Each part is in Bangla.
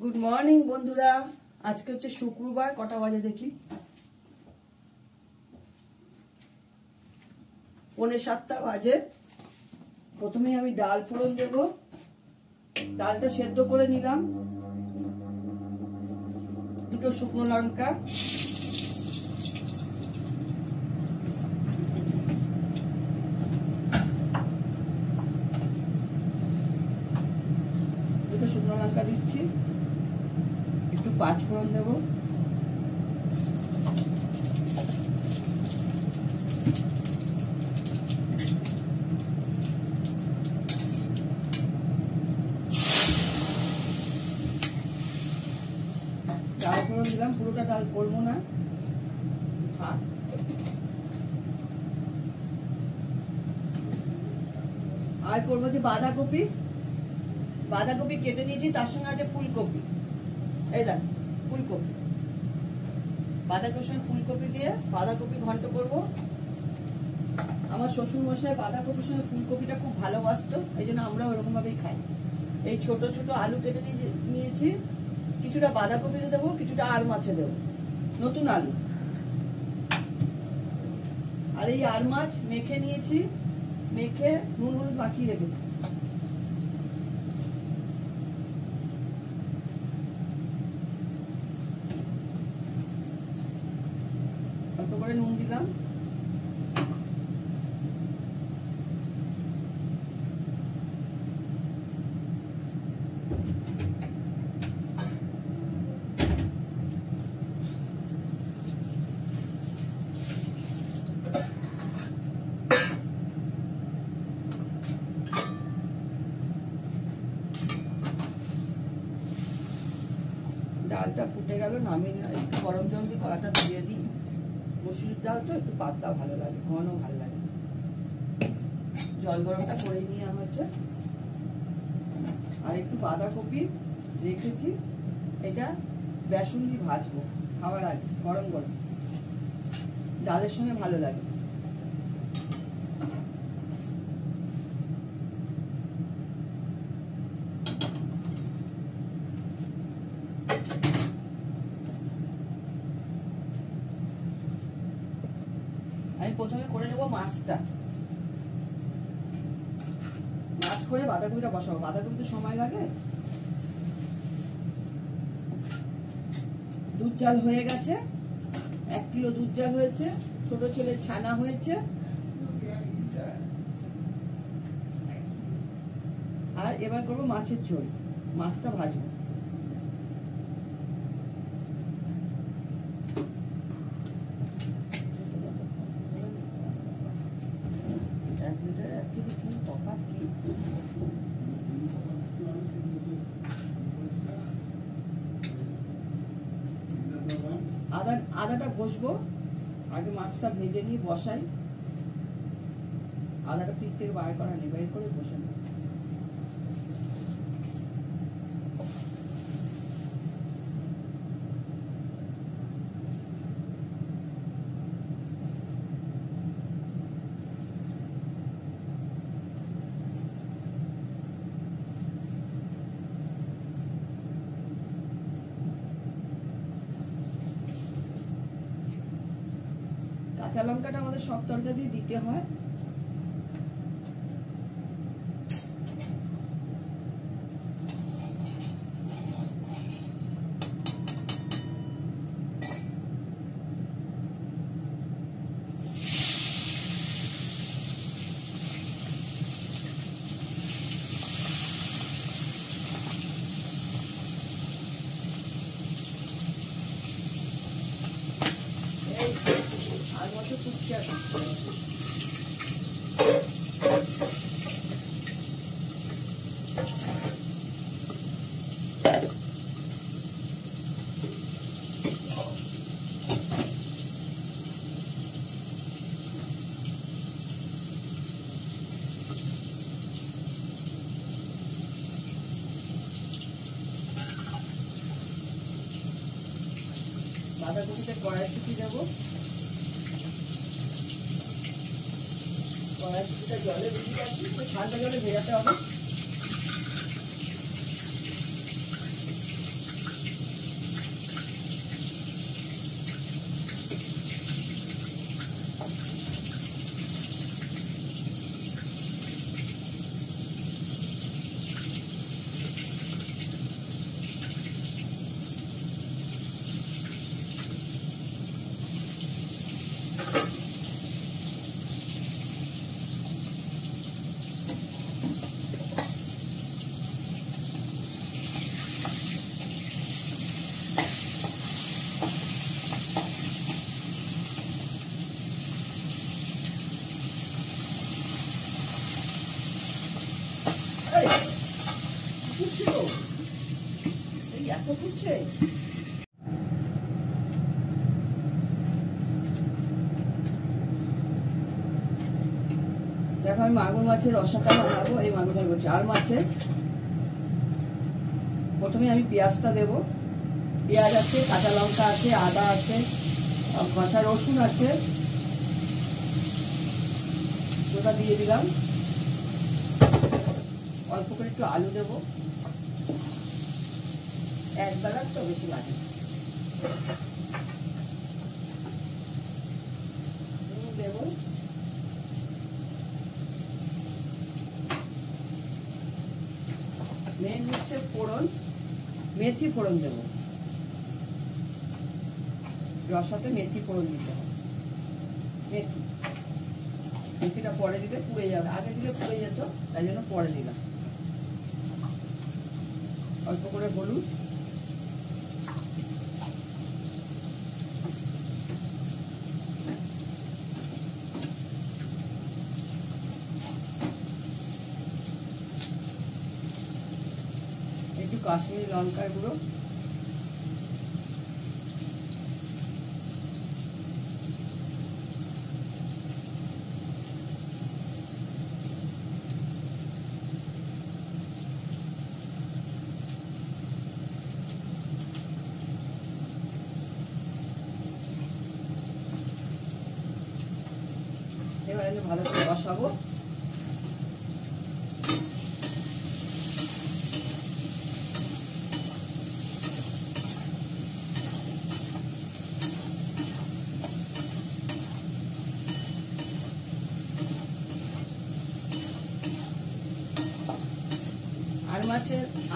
গুড মর্নিং বন্ধুরা। আজকে হচ্ছে শুক্রবার, কটা বাজে দেখি, 6:45 বাজে। প্রথমে আমি ডাল ফোড়ন দেব। ডালটা সেদ্ধ করে নিলাম। দুটো শুকনো লঙ্কা, দিচ্ছি, একটু পাঁচফোড়ন দেব, ডাল ফোড়ন দিলাম, পুরোটা ডাল করবো না, আর করবো যে বাঁধাকপি। বাঁধাকপি কেটে নিয়েছি, তার সঙ্গে আছে ফুলকপি। এই দেখ ফুলকপি, বাঁধাকপির সঙ্গে ফুলকপি দিয়ে বাঁধাকপি ঘন্ট করব। আমার শ্বশুর মশাই বাঁধাকপির সঙ্গে ফুলকপিটা খুব ভালোবাসতো, এই জন্য আমরা ওরকম ভাবেই খাই। এই ছোট ছোট আলু কেটে নিয়েছি, কিছুটা বাঁধাকপিতে দেবো, কিছুটা আর মাছে দেবো, নতুন আলু। আর এই আর মাছ মেখে নিয়েছি, মেখে নুন হলুদ মাখিয়ে রেখেছি। অল্প করে নুন দিলাম, ডালটা ফুটে গেল, নামিয়ে একটু গরম জল দিয়ে কড়াটা দিয়ে দিই। মসুর ডাল তো একটু পাতলা ভালো লাগে, ঘন ভালো লাগে। জল গরমটা করে নিয়ে হচ্ছে, আর একটু বাঁধাকপি রেখেছি, এটা বেসন দিয়ে ভাজবো খাবার আগে, গরম গরম ডালের সঙ্গে ভালো লাগে। আমি প্রথমে করে নেবো মাছটা। মাছ করে বাঁধাকপিটা বসাবো, বাঁধাকপিতে সময় লাগে। দুধ জাল হয়ে গেছে, 1 কিলো দুধ জাল হয়েছে, ছোট ছেলে ছানা হয়েছে। আর এবার করবো মাছের ঝোল, মাছটা ভাজবো। আদাটা ঘষবো, আগে মাছটা ভেজে নিয়ে বসাই। আদাটা ফ্রিজ থেকে বার করা নেই, বাইর করে বসে না। কাঁচা লঙ্কাটা আমাদের সব তরকারি দিতে হয়। বাঁধাকপিতে কড়াইশুঁটি দেবো, কড়াইশুঁটিটা জলে বেশি যাচ্ছি, ঠান্ডা জলে ভেজাতে হবে। ফুটছে তো, এই এত ফুটছে। দেখো আমি মাগুর মাছের রসাটা বানাবো। এই মাগুরটা বলছি আর মাছে প্রথমে আমি পেঁয়াজটা দেবো। পেঁয়াজ আছে, কাঁচা লঙ্কা আছে, আদা আছে, কাঁচা রসুন আছে, ওটা দিয়ে দিলাম। অল্প করে একটু আলু দেবো, একবেলার তো বেশি লাগে। দেবো মেন হচ্ছে ফোড়ন, মেথি ফোড়ন দেবো। রসাতে মেথি ফোড়ন দিতে হবে। মেথিটা পরে দিলে পুড়ে যাবে, আগে দিলে পুড়ে যেত, তাই জন্য পরে দিলাম। অল্প করে হলুদ, একটু কাশ্মীরি লঙ্কার গুঁড়ো, এবার ভালো করে বসাবো।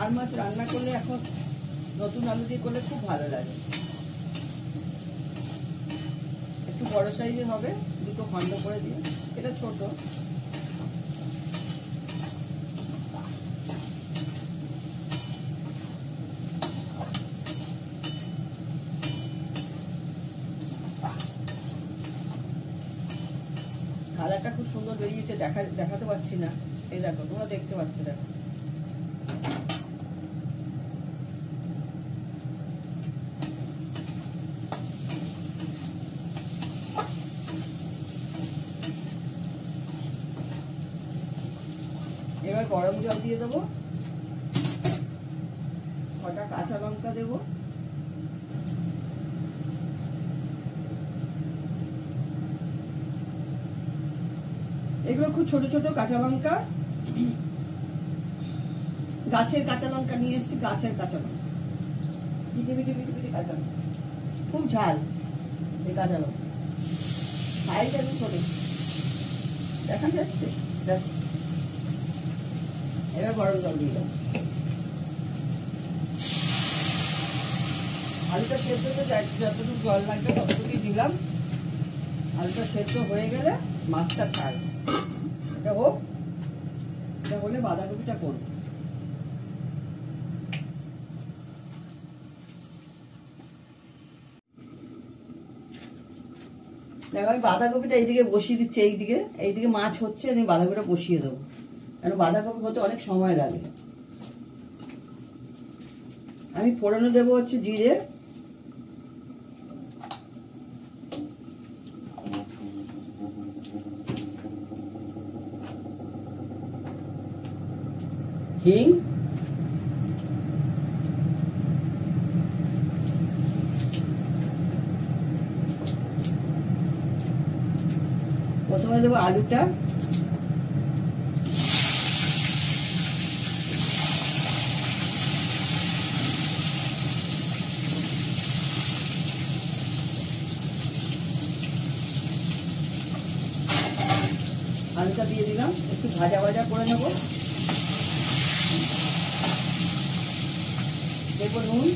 আর মাছ রান্না করলে এখন নতুন আলু দিয়ে করলে খুব ভালো লাগে। একটু বড় সাইজের হবে, দুটো খন্ড করে দিয়ে। এটা ছোট। কালারটা খুব সুন্দর বেরিয়েছে, দেখাতে পাচ্ছি না। এই দেখো, তোমরা দেখতে পাচ্ছ, দেখো। এবার গরম জল দিয়ে দেবো, কটা কাঁচা লঙ্কা দেবো, এগুলো খুব ছোট ছোট কাঁচা লঙ্কা, গাছের কাঁচা লঙ্কা নিয়ে এসেছি, গাছের কাঁচা লঙ্কা, বিটে বিটে বিটে বিটে কাঁচা লঙ্কা, খুব ঝাল এই কাঁচা লঙ্কা। সাইজটা একটু ছোট, দেখা যাচ্ছে। এবার গরম জল দিয়ে দেবো। আলুটা সেদ্ধ তো যতটুকু জল লাগবে ততটুকুই দিলাম। আলুটা সেদ্ধ হয়ে গেলে মাছটা ছাড়বো। এটা হোক, এটা হলে বাঁধাকপিটা করবো। দেখো আমি বাঁধাকপিটা এইদিকে বসিয়ে দিচ্ছি, এইদিকে মাছ হচ্ছে, আমি বাঁধাকপিটা বসিয়ে দেবো। কারণ বাঁধাকপি হতে অনেক সময় লাগে। আমি ফোড়নে দেবো হচ্ছে জিরে, হিং, প্রথমে দেবো আলুটা, আলুটা দিয়ে দিলাম, একটু ভাজা ভাজা করে নেবো। দেবো নুন,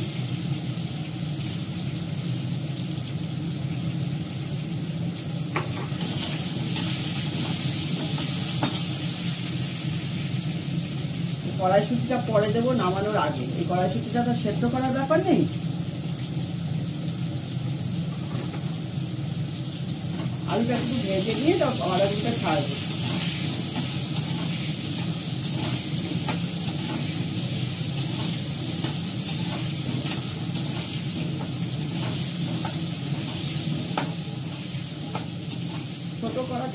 কড়াইশুঁটিটা পরে দেবো নামানোর আগে। এই কড়াইশুঁটিটা তো সেদ্ধ করার ব্যাপার নেই। আলুটা একটু ভেজে নিয়ে আলুটা ছাড়বো।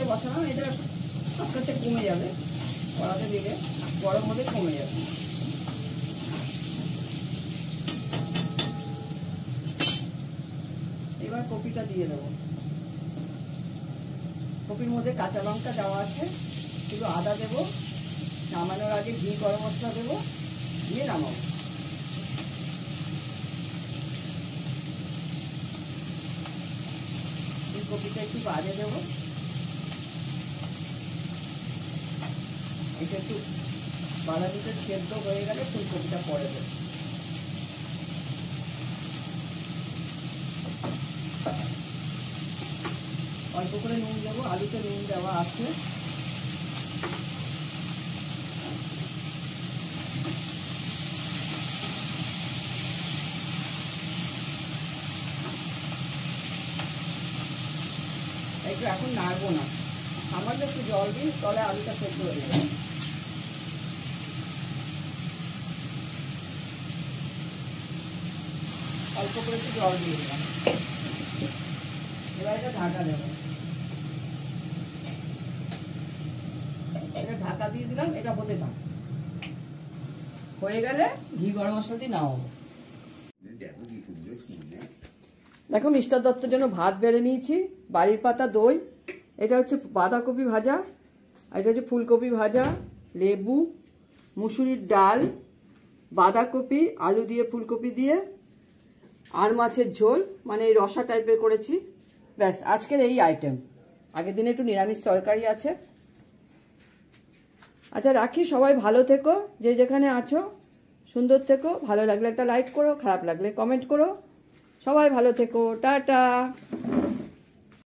কড়াতে বসালাম, এটা আস্তে আস্তে কমে যাবে, কড়াতে দিলে গরম হলে কমে যাবে। এবার কপিটা দিয়ে দেবো। কপির মধ্যে কাঁচা লঙ্কা দেওয়া আছে, শুধু আদা দেবো, নামানোর আগে ঘি গরম মশলা দেবো, দিয়ে নামাবো। ফুলকপিটা একটু বাজে দেবো, এটা একটু বাদামিতে সেদ্ধ হয়ে গেলে ফুলকপিটা পরে দেবো। অল্প করে নুন দেবো, আলুতে নুন দেওয়া আছে। একটু এখন নাড়বো না, সামান্য একটু জল দিই, তলে আলুটা সেদ্ধ হয়ে যাবে। অল্প করে একটু জল দিয়ে দিলাম, এবার এটা ঢাকা দেবো। এটা ঢাকা দিয়ে দিলাম, এটা হতে থাক, হয়ে গেলে ঘি গরম মশলা দিয়ে নামাবো। দেখো মিস্টার দত্তর জন্য ভাত বেড়ে নিয়েছি, বাড়ির পাতা দই, এটা হচ্ছে বাঁধাকপি ভাজা, আর এটা হচ্ছে ফুলকপি ভাজা, লেবু, মুসুরির ডাল, বাঁধাকপি, আলু দিয়ে ফুলকপি দিয়ে, আর মাছের ঝোল, মানে এই রসা টাইপের করেছি। ব্যাস আজকের এই আইটেম। আগের দিনে একটু নিরামিষ তরকারি আছে। আচ্ছা রাখি, সবাই ভালো থেকো, যে যেখানে আছো সুন্দর থেকো, ভালো লাগলে একটা লাইক করো, খারাপ লাগলে কমেন্ট করো। সবাই ভালো থেকো, টাটা।